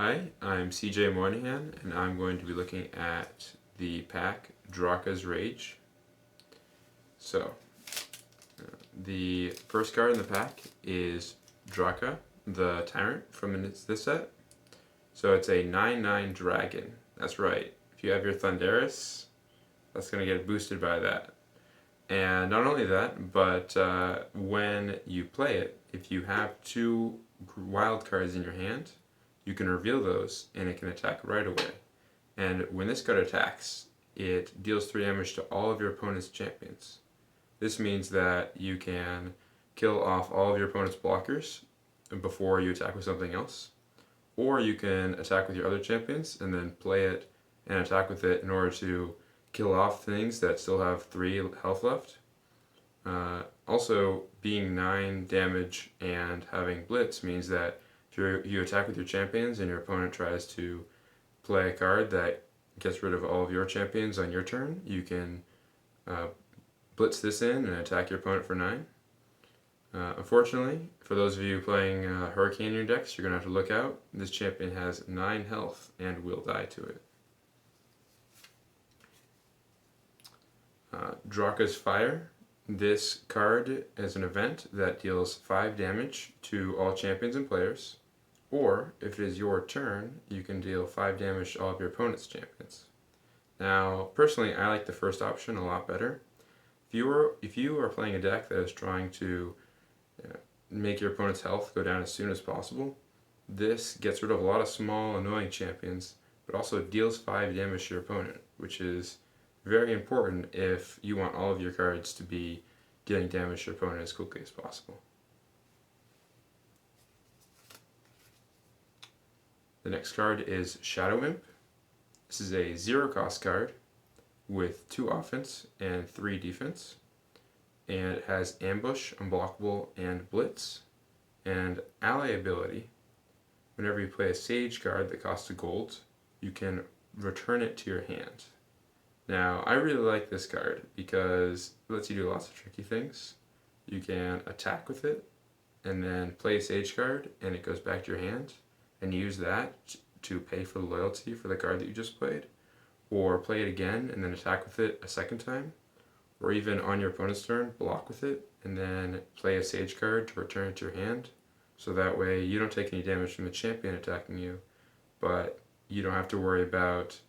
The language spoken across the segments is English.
Hi, I'm CJ Moynihan, and I'm going to be looking at the pack Draka's Rage. So, the first card in the pack is Draka, the Tyrant from this set. So it's a 9/9 dragon. That's right. If you have your Thunderous, that's going to get boosted by that. And not only that, but when you play it, if you have two wild cards in your hand, you can reveal those and it can attack right away. And when this card attacks, it deals 3 damage to all of your opponent's champions. This means that you can kill off all of your opponent's blockers before you attack with something else. Or you can attack with your other champions and then play it and attack with it in order to kill off things that still have 3 health left. Also, being 9 damage and having Blitz means that if you attack with your champions and your opponent tries to play a card that gets rid of all of your champions on your turn, you can Blitz this in and attack your opponent for 9. Unfortunately, for those of you playing Hurricane in your decks, you're going to have to look out. This champion has 9 health and will die to it. Draka's Fire. This card is an event that deals 5 damage to all champions and players, or if it is your turn, you can deal 5 damage to all of your opponent's champions. Now, personally, I like the first option a lot better. If you are playing a deck that is trying to make your opponent's health go down as soon as possible, this gets rid of a lot of small, annoying champions, but also deals 5 damage to your opponent, which is very important if you want all of your cards to be dealing damage to your opponent as quickly as possible. The next card is Shadow Imp. This is a 0-cost card with 2 offense and 3 defense. And it has Ambush, Unblockable, and Blitz. And Ally ability. Whenever you play a Sage card that costs a gold, you can return it to your hand. Now, I really like this card because it lets you do lots of tricky things. You can attack with it, and then play a Sage card, and it goes back to your hand, and use that to pay for the loyalty for the card that you just played. Or play it again, and then attack with it a second time. Or even on your opponent's turn, block with it, and then play a Sage card to return it to your hand. So that way you don't take any damage from the champion attacking you, but you don't have to worry about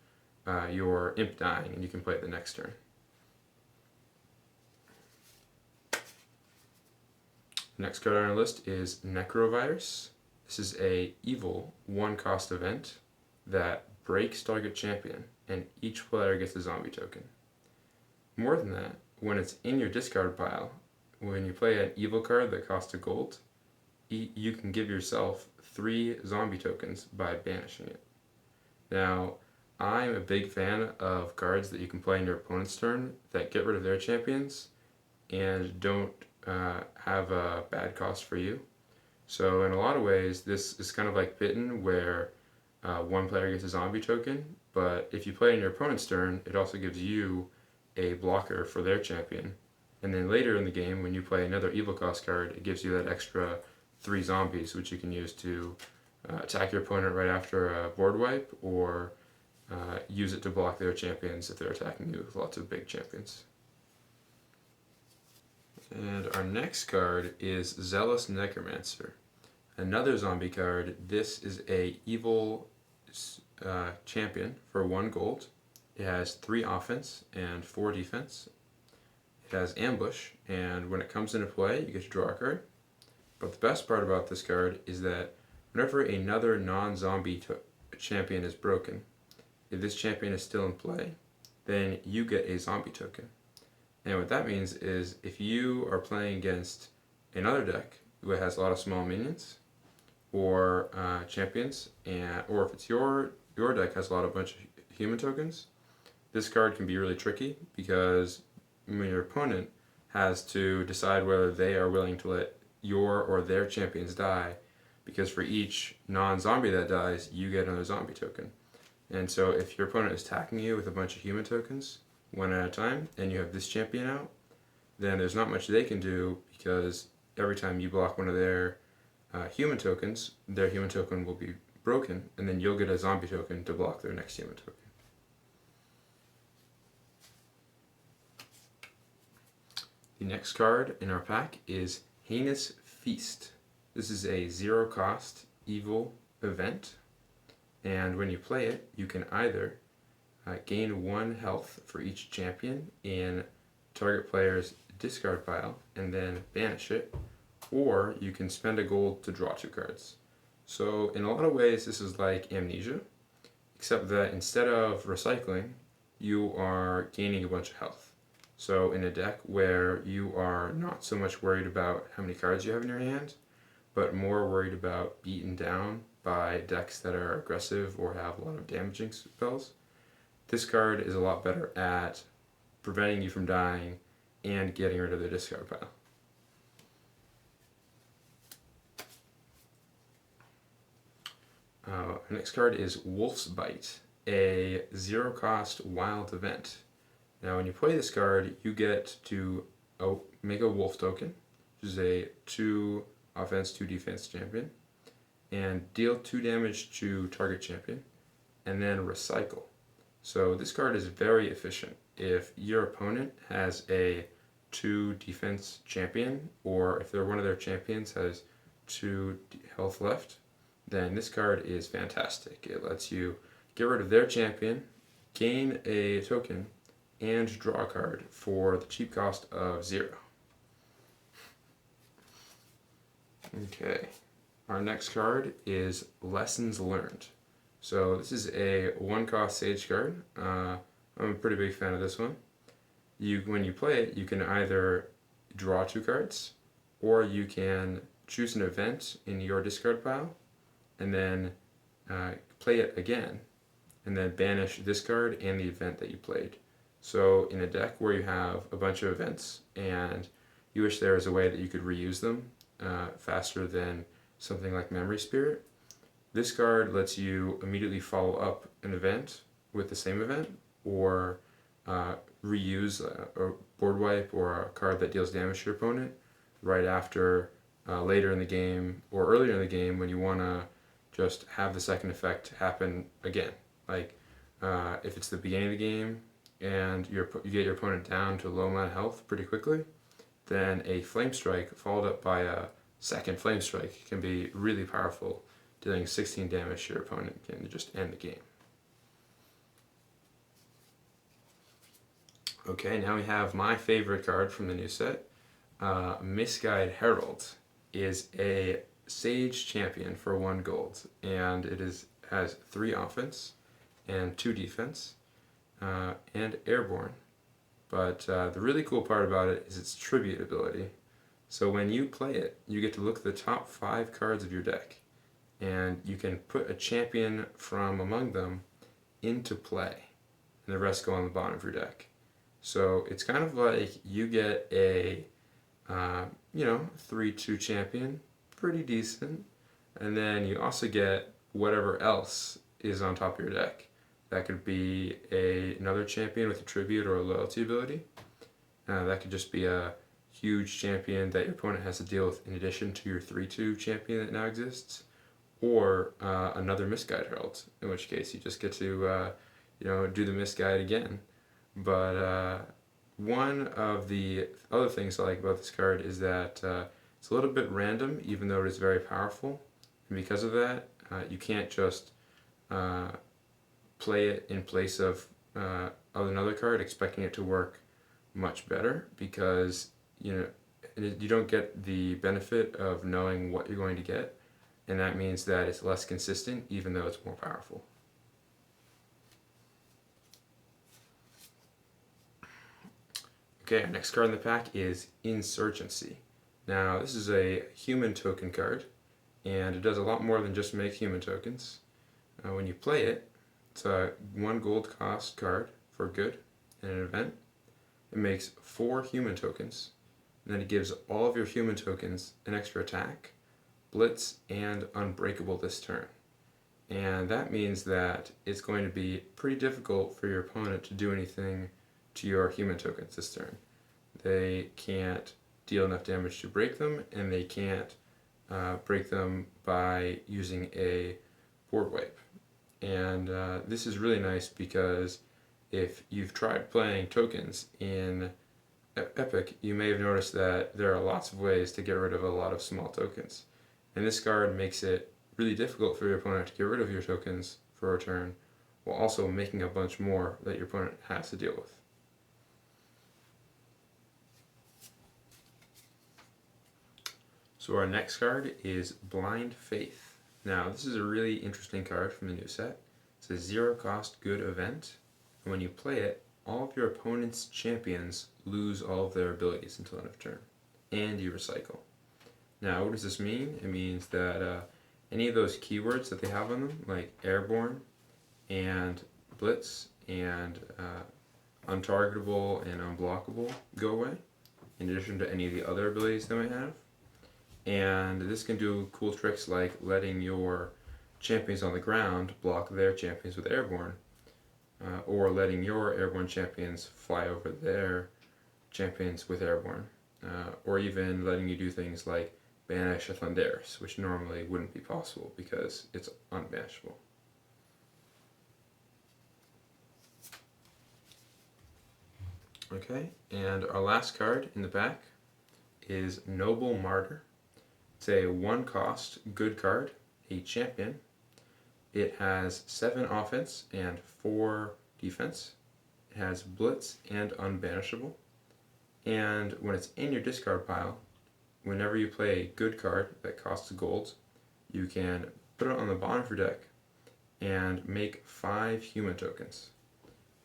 your imp dying, and you can play it the next turn. Next card on our list is Necrovirus. This is a evil 1-cost event that breaks target champion, and each player gets a zombie token. More than that, when it's in your discard pile, when you play an evil card that costs a gold, you can give yourself 3 zombie tokens by banishing it. Now, I'm a big fan of cards that you can play in your opponent's turn that get rid of their champions and don't have a bad cost for you. So in a lot of ways, this is kind of like Pitten, where one player gets a zombie token, but if you play in your opponent's turn, it also gives you a blocker for their champion. And then later in the game, when you play another evil cost card, it gives you that extra 3 zombies, which you can use to attack your opponent right after a board wipe, or use it to block their champions if they're attacking you with lots of big champions. And our next card is Zealous Necromancer. Another zombie card. This is a evil champion for 1 gold. It has 3 offense and 4 defense. It has Ambush, and when it comes into play, you get to draw a card. But the best part about this card is that whenever another non-zombie champion is broken, if this champion is still in play, then you get a zombie token. And what that means is if you are playing against another deck who has a lot of small minions or champions, or if it's your deck has a bunch of human tokens, this card can be really tricky because when your opponent has to decide whether they are willing to let your or their champions die, because for each non-zombie that dies, you get another zombie token. And so if your opponent is attacking you with a bunch of human tokens, one at a time, and you have this champion out, then there's not much they can do, because every time you block one of their human tokens, their human token will be broken, and then you'll get a zombie token to block their next human token. The next card in our pack is Heinous Feast. This is a 0-cost evil event, and when you play it, you can either gain 1 health for each champion in target player's discard pile and then banish it, or you can spend a gold to draw 2 cards. So in a lot of ways this is like Amnesia, except that instead of recycling, you are gaining a bunch of health. So in a deck where you are not so much worried about how many cards you have in your hand, but more worried about beaten down by decks that are aggressive or have a lot of damaging spells, this card is a lot better at preventing you from dying and getting rid of the discard pile. Next card is Wolf's Bite, a 0-cost wild event. Now when you play this card, you get to make a wolf token, which is a 2 offense, 2 defense champion, and deal 2 damage to target champion, and then recycle. So this card is very efficient. If your opponent has a 2 defense champion, or if one of their champions has 2 health left, then this card is fantastic. It lets you get rid of their champion, gain a token, and draw a card for the cheap cost of 0. Okay, our next card is Lessons Learned. So this is a 1-cost Sage card. I'm a pretty big fan of this one. When you play it, you can either draw 2 cards, or you can choose an event in your discard pile, and then play it again, and then banish this card and the event that you played. So in a deck where you have a bunch of events and you wish there was a way that you could reuse them faster than something like Memory Spirit, this card lets you immediately follow up an event with the same event, or reuse a board wipe or a card that deals damage to your opponent right after later in the game or earlier in the game when you want to just have the second effect happen again. Like if it's the beginning of the game and you get your opponent down to low amount of health pretty quickly, then a Flame Strike followed up by a second Flame Strike can be really powerful, dealing 16 damage to your opponent and just end the game. Okay, now we have my favorite card from the new set. Misguide Herald is a Sage champion for 1 gold, and it has 3 offense and 2 defense, and airborne. But the really cool part about it is its tribute ability. So when you play it, you get to look at the top 5 cards of your deck, and you can put a champion from among them into play, and the rest go on the bottom of your deck. So it's kind of like you get a 3/2 champion, pretty decent, and then you also get whatever else is on top of your deck. That could be another champion with a tribute or a loyalty ability. That could just be a huge champion that your opponent has to deal with in addition to your 3/2 champion that now exists, or another Misguide Herald, in which case you just get to do the Misguide again. But one of the other things I like about this card is that it's a little bit random, even though it is very powerful. And because of that, you can't just play it in place of another card expecting it to work much better, because you don't get the benefit of knowing what you're going to get, and that means that it's less consistent even though it's more powerful. Okay, our next card in the pack is Insurgency. Now this is a human token card, and it does a lot more than just make human tokens. When you play it, it's a 1 gold cost card for good in an event. It makes 4 human tokens, and then it gives all of your human tokens an extra attack, blitz, and unbreakable this turn. And that means that it's going to be pretty difficult for your opponent to do anything to your human tokens this turn. They can't deal enough damage to break them, and they can't break them by using a board wipe. And this is really nice because if you've tried playing tokens in Epic, you may have noticed that there are lots of ways to get rid of a lot of small tokens. And this card makes it really difficult for your opponent to get rid of your tokens for a turn, while also making a bunch more that your opponent has to deal with. So our next card is Blind Faith. Now this is a really interesting card from the new set. It's a 0-cost good event, and when you play it, all of your opponent's champions lose all of their abilities until end of turn, and you recycle. Now what does this mean? It means that any of those keywords that they have on them, like Airborne and Blitz and Untargetable and Unblockable, go away, in addition to any of the other abilities they might have. And this can do cool tricks like letting your champions on the ground block their champions with Airborne, or letting your Airborne champions fly over their champions with Airborne, or even letting you do things like banish a Thunderous, which normally wouldn't be possible because it's unbanishable. Okay, and our last card in the back is Noble Martyr. It's a 1-cost good card, a champion. It has 7 offense and 4 defense. It has Blitz and Unbanishable. And when it's in your discard pile, whenever you play a good card that costs gold, you can put it on the bottom of your deck and make 5 human tokens.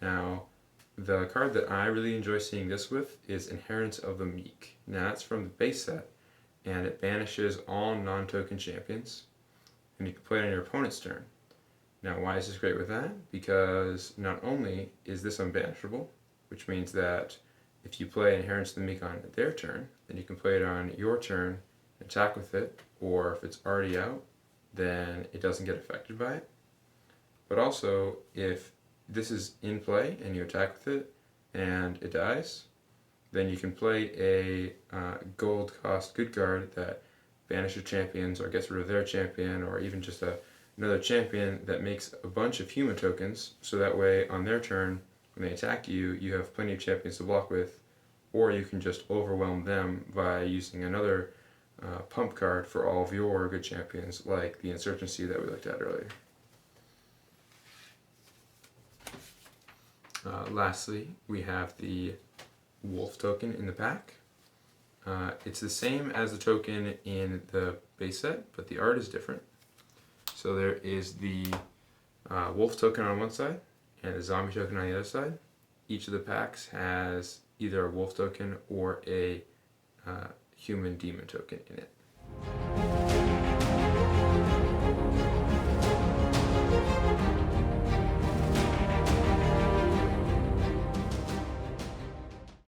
Now, the card that I really enjoy seeing this with is Inheritance of the Meek. Now that's from the base set, and it banishes all non-token champions, and you can play it on your opponent's turn. Now why is this great with that? Because not only is this unbanishable, which means that if you play Inheritance of the Meek on their turn, then you can play it on your turn, attack with it, or if it's already out, then it doesn't get affected by it. But also, if this is in play and you attack with it and it dies, then you can play a gold cost good card that banishes champions or gets rid of their champion, or even just another champion that makes a bunch of human tokens, so that way on their turn when they attack you, you have plenty of champions to block with, or you can just overwhelm them by using another pump card for all of your good champions, like the Insurgency that we looked at earlier. Lastly, we have the Wolf token in the pack. It's the same as the token in the base set, but the art is different. So there is the Wolf token on one side and the Zombie token on the other side. Each of the packs has either a Wolf token or a Human Demon token in it.